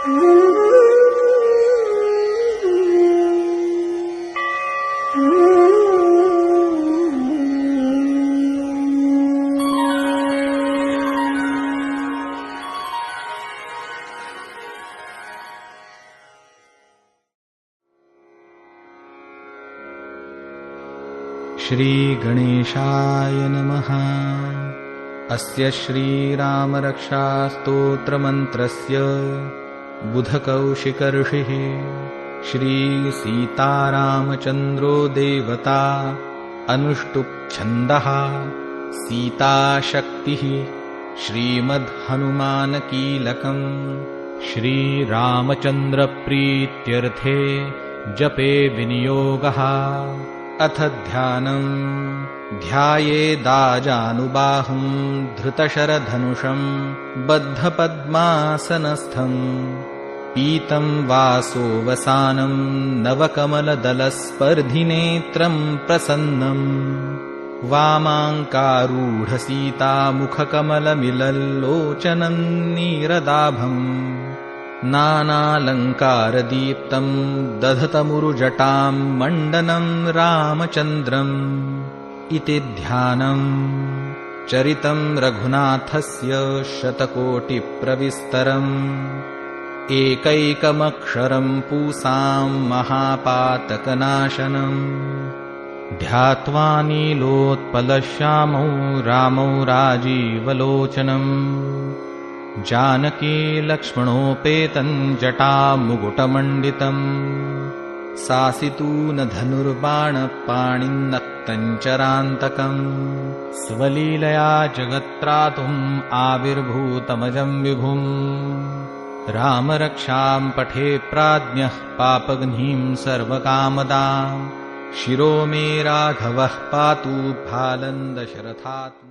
श्रीगणेशाय नमः। अस्य श्रीरामरक्षास्तोत्रमन्त्रस्य बुधकौशिकऋषिः श्रीसीतारामचन्द्रो देवता अनुष्टुप्छन्दः सीताशक्तिः श्रीमद्हनुमानकीलकम् श्रीरामचन्द्रप्रीत्यर्थे जपे विनियोगः। अथ ध्यानम्। ध्यायेदाजानुबाहुं धृतशरधनुषं बद्धपद्मासनस्थम् पीतं वासोवसानं नवकमलदलस्पर्धिनेत्रं प्रसन्नम् वामाङ्कारूढसीतामुखकमलमिलल्लोचनं नीरदाभम् नानालङ्कारदीप्तं दधतमुरुजटां मण्डनं रामचन्द्रम् इति ध्यानम्। चरितं रघुनाथस्य शतकोटिप्रविस्तरम् एकैकमक्षरं पूसां महापातकनाशनम् ध्यात्वा नीलोत्पलश्यामौ रामौ राजीवलोचनम् जानकी लक्ष्मणोपेतं जटामुकुटमण्डितम् सासितूनधनुर्बाणपाणिन्नक्तं चरान्तकम् स्वलीलया जगत्त्रातुम् आविर्भूतमजं विभुम् रामरक्षां पठे प्राज्ञः पापघ्नीं सर्वकामदां शिरो मे राघवः पातु फालं दशरथात्मजः।